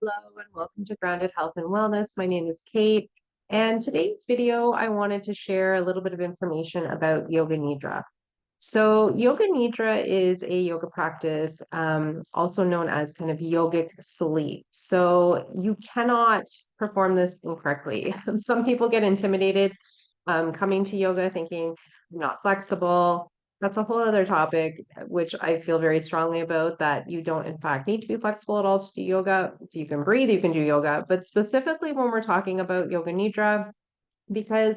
Hello and welcome to Grounded Health and Wellness. My name is Kate, and today's video I wanted to share a little bit of information about Yoga Nidra. So Yoga Nidra is a yoga practice, also known as kind of yogic sleep. So you cannot perform this incorrectly. Some people get intimidated coming to yoga thinking I'm not flexible. That's a whole other topic, which I feel very strongly about, that you don't, in fact, need to be flexible at all to do yoga. If you can breathe, you can do yoga. But specifically when we're talking about Yoga Nidra, because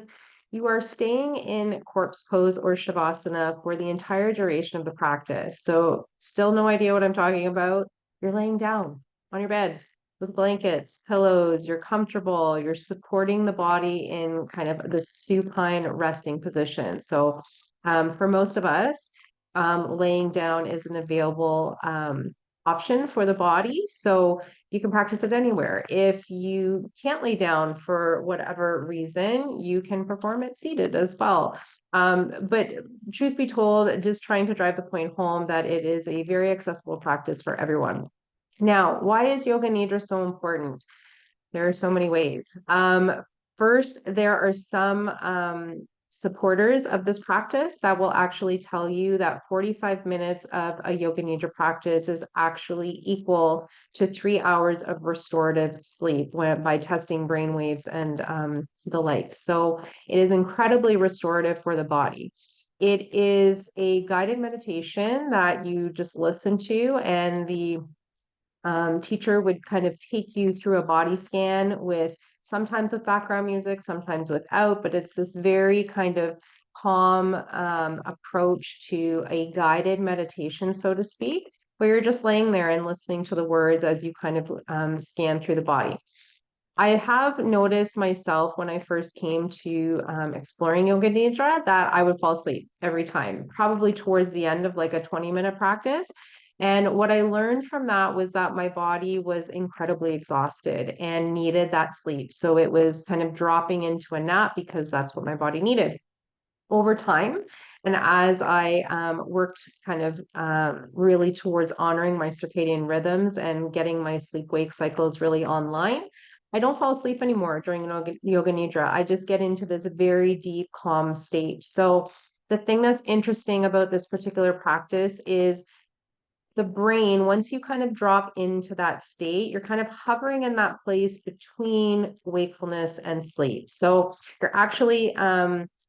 you are staying in corpse pose or shavasana for the entire duration of the practice. So still no idea what I'm talking about. You're laying down on your bed with blankets, pillows, you're comfortable, you're supporting the body in kind of the supine resting position. So for most of us, laying down is an available option for the body. So you can practice it anywhere. If you can't lay down for whatever reason, you can perform it seated as well. But truth be told, just trying to drive the point home that it is a very accessible practice for everyone. Now, why is Yoga Nidra so important? There are so many ways. First, there are some supporters of this practice that will actually tell you that 45 minutes of a Yoga Nidra practice is actually equal to 3 hours of restorative sleep by testing brain waves and the like. So it is incredibly restorative for the body. It is a guided meditation that you just listen to, and the teacher would kind of take you through a body scan with sometimes with background music, sometimes without, but it's this very kind of calm approach to a guided meditation, so to speak, where you're just laying there and listening to the words as you kind of scan through the body. I have noticed myself when I first came to exploring Yoga Nidra that I would fall asleep every time, probably towards the end of like a 20-minute practice. And what I learned from that was that my body was incredibly exhausted and needed that sleep. So it was kind of dropping into a nap because that's what my body needed. Over time, and as I worked kind of really towards honoring my circadian rhythms and getting my sleep-wake cycles really online, I don't fall asleep anymore during Yoga Nidra. I just get into this very deep, calm state. So the thing that's interesting about this particular practice is the brain, once you kind of drop into that state, you're kind of hovering in that place between wakefulness and sleep. So you're actually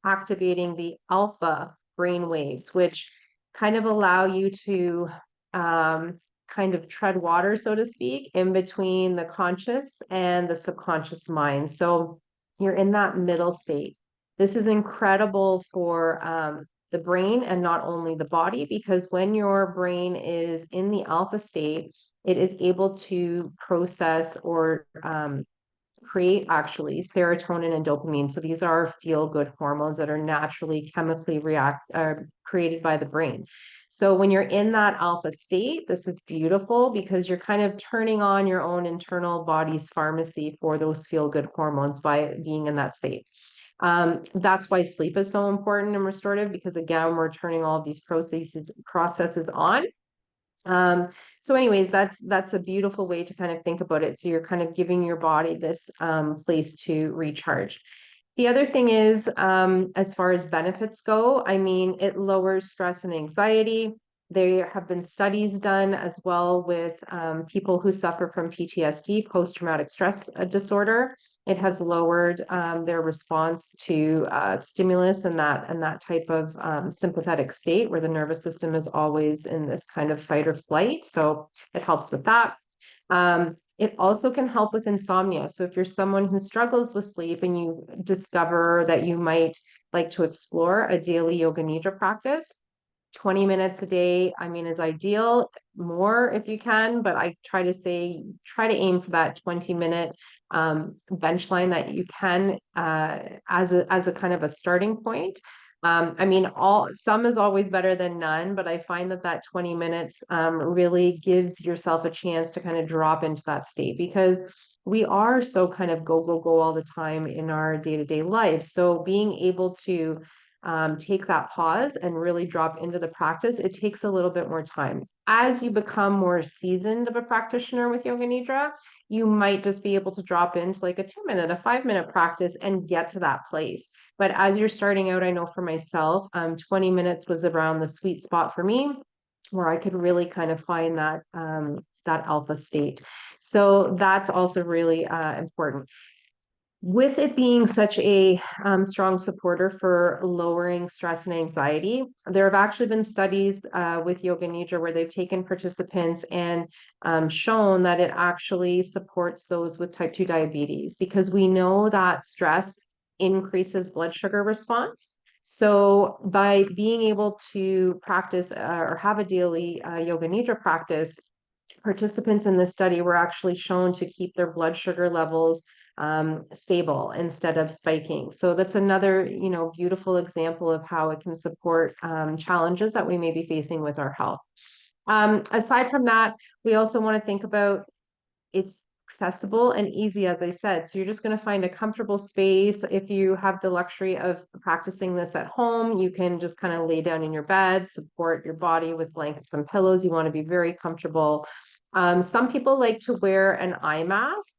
activating the alpha brain waves, which kind of allow you to kind of tread water, so to speak, in between the conscious and the subconscious mind. So you're in that middle state. This is incredible for the brain and not only the body, because when your brain is in the alpha state, it is able to process or create actually serotonin and dopamine. So these are feel-good hormones that are naturally chemically created by the brain. So when you're in that alpha state, this is beautiful because you're kind of turning on your own internal body's pharmacy for those feel-good hormones by being in that state. That's why sleep is so important and restorative, because again, we're turning all of these processes on. So anyways, that's a beautiful way to kind of think about it. So you're kind of giving your body this place to recharge. The other thing is, as far as benefits go, I mean, it lowers stress and anxiety. There have been studies done as well with people who suffer from PTSD, post-traumatic stress disorder. It has lowered their response to stimulus and that type of sympathetic state where the nervous system is always in this kind of fight or flight. So it helps with that. It also can help with insomnia. So if you're someone who struggles with sleep and you discover that you might like to explore a daily Yoga Nidra practice, 20 minutes a day, I mean, is ideal. More if you can, but I try to aim for that 20-minute bench line that you can as a kind of a starting point. I mean, some is always better than none, but I find that 20 minutes really gives yourself a chance to kind of drop into that state, because we are so kind of go all the time in our day-to-day life. So being able to take that pause and really drop into the practice, it takes a little bit more time. As you become more seasoned of a practitioner with Yoga Nidra, you might just be able to drop into like a 2-minute, a 5-minute practice and get to that place. But as you're starting out, I know for myself, 20 minutes was around the sweet spot for me, where I could really kind of find that alpha state. So that's also really important. With it being such a strong supporter for lowering stress and anxiety, there have actually been studies with Yoga Nidra where they've taken participants and shown that it actually supports those with type 2 diabetes, because we know that stress increases blood sugar response. So by being able to practice or have a daily Yoga Nidra practice, participants in this study were actually shown to keep their blood sugar levels stable instead of spiking. So that's another, beautiful example of how it can support challenges that we may be facing with our health. Aside from that, we also want to think about it's accessible and easy, as I said. So you're just going to find a comfortable space. If you have the luxury of practicing this at home, you can just kind of lay down in your bed, support your body with blankets and pillows. You want to be very comfortable. Some people like to wear an eye mask.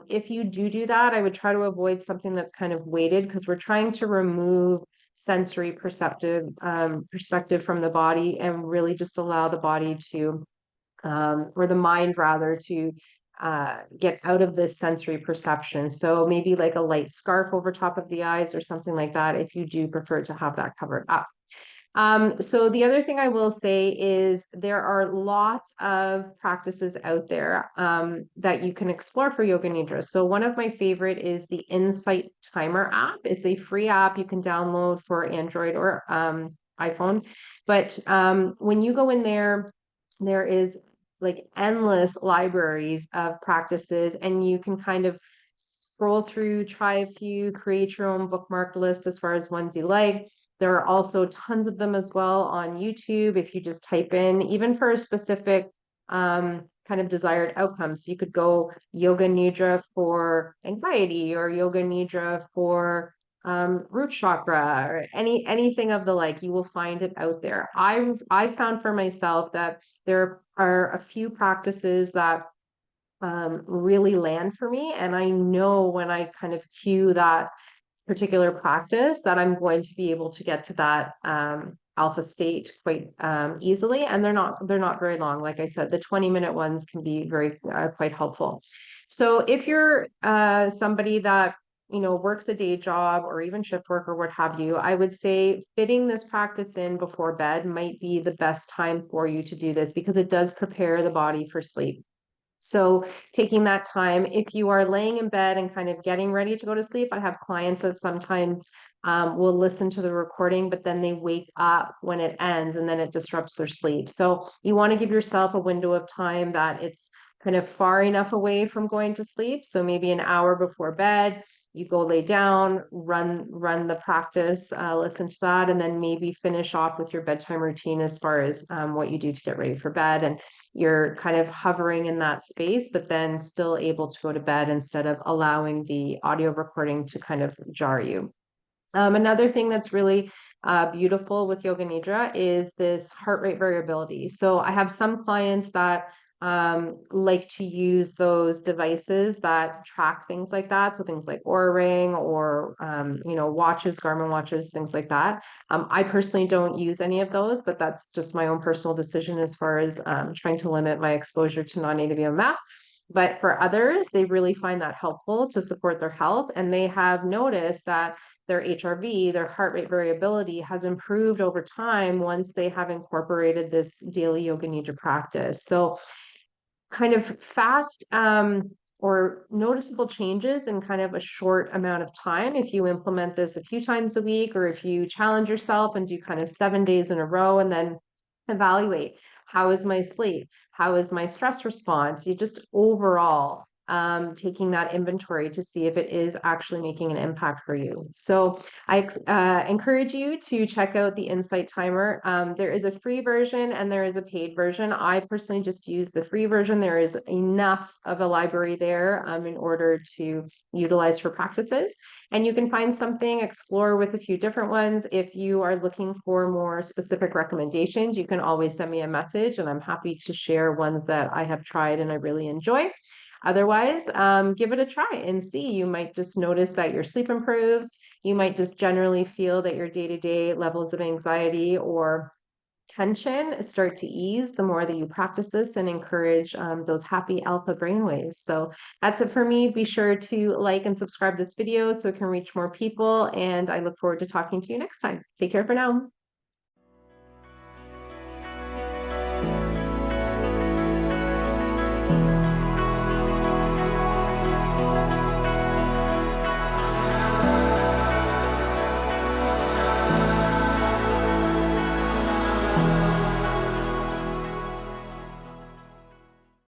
If you do that, I would try to avoid something that's kind of weighted, because we're trying to remove sensory perspective from the body and really just allow the body to or the mind rather, to get out of this sensory perception. So maybe like a light scarf over top of the eyes or something like that, if you do prefer to have that covered up. So the other thing I will say is there are lots of practices out there that you can explore for Yoga Nidra. So one of my favorite is the Insight Timer app. It's a free app you can download for Android or iPhone. But when you go in there, there is like endless libraries of practices, and you can kind of scroll through, try a few, create your own bookmark list as far as ones you like. There are also tons of them as well on YouTube. If you just type in, even for a specific kind of desired outcomes, you could go Yoga Nidra for anxiety or Yoga Nidra for root chakra or anything of the like. You will find it out there. I found for myself that there are a few practices that really land for me, and I know when I kind of cue that particular practice that I'm going to be able to get to that alpha state quite easily. And they're not very long. Like I said, the 20-minute ones can be very quite helpful. So if you're somebody that works a day job or even shift work or what have you, I would say fitting this practice in before bed might be the best time for you to do this, because it does prepare the body for sleep. So taking that time, if you are laying in bed and kind of getting ready to go to sleep, I have clients that sometimes will listen to the recording, but then they wake up when it ends and then it disrupts their sleep. So you want to give yourself a window of time that it's kind of far enough away from going to sleep. So maybe an hour before bed, you go lay down, run the practice, listen to that, and then maybe finish off with your bedtime routine as far as what you do to get ready for bed. And you're kind of hovering in that space, but then still able to go to bed instead of allowing the audio recording to kind of jar you. Another thing that's really beautiful with Yoga Nidra is this heart rate variability. So I have some clients that like to use those devices that track things like that. So things like Oura Ring or, watches, Garmin watches, things like that. I personally don't use any of those, but that's just my own personal decision as far as trying to limit my exposure to non-native EMF. But for others, they really find that helpful to support their health. And they have noticed that their HRV, their heart rate variability, has improved over time once they have incorporated this daily Yoga Nidra practice. So kind of fast or noticeable changes in kind of a short amount of time. If you implement this a few times a week, or if you challenge yourself and do kind of 7 days in a row and then evaluate, how is my sleep? How is my stress response? You just overall taking that inventory to see if it is actually making an impact for you. So I encourage you to check out the Insight Timer. There is a free version and there is a paid version. I personally just use the free version. There is enough of a library there in order to utilize for practices. And you can find something, explore with a few different ones. If you are looking for more specific recommendations, you can always send me a message and I'm happy to share ones that I have tried and I really enjoy. Otherwise, give it a try and see. You might just notice that your sleep improves. You might just generally feel that your day-to-day levels of anxiety or tension start to ease the more that you practice this and encourage those happy alpha brainwaves. So that's it for me. Be sure to like and subscribe this video so it can reach more people. And I look forward to talking to you next time. Take care for now.